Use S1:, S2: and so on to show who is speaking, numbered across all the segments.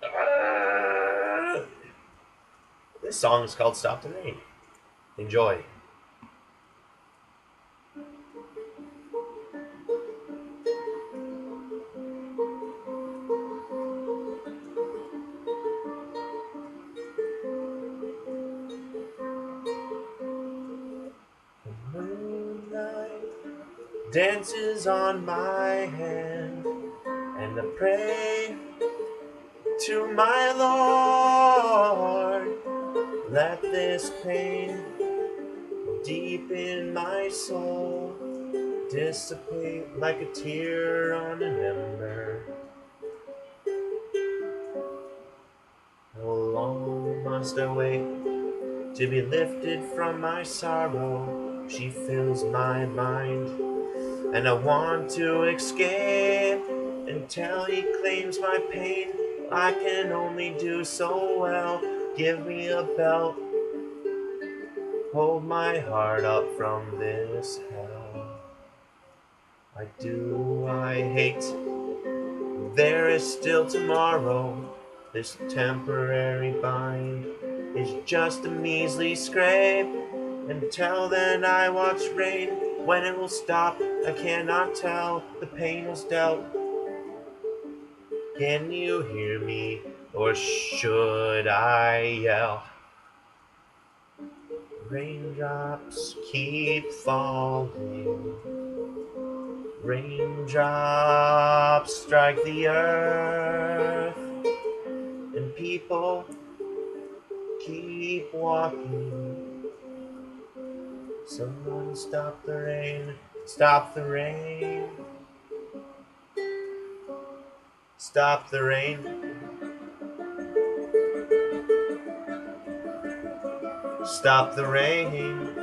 S1: Ah! This song is called Stop the Rain. Enjoy. The moonlight dances on my hand, and I pray to my Lord, let this pain deep in my soul dissipate like a tear on an ember. How long must I wait to be lifted from my sorrow? She fills my mind, and I want to escape until he claims my pain. I can only do so well. Give me a belt, hold my heart up from this hell. I do, I hate. There is still tomorrow. This temporary bind is just a measly scrape. Until then I watch rain. When it will stop, I cannot tell. The pain was dealt. Can you hear me, or should I yell? Raindrops keep falling. Raindrops strike the earth, and people keep walking. Someone stop the rain, stop the rain, stop the rain, stop the rain.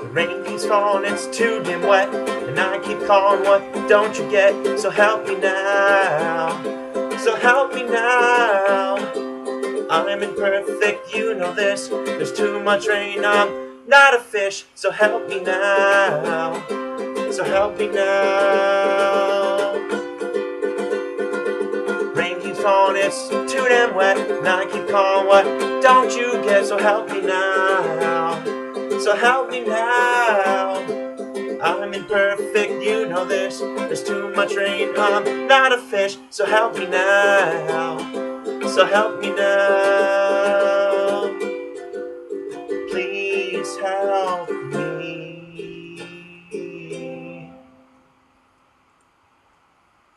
S1: The rain keeps falling, it's too damn wet, and I keep calling, what don't you get? So help me now, so help me now. I'm imperfect, you know this. There's too much rain, I'm not a fish. So help me now, so help me now. Rain keeps falling, it's too damn wet, and I keep calling, what don't you get? So help me now, so help me now. I'm imperfect, you know this. There's too much rain, I'm not a fish. So help me now, so help me now. Please help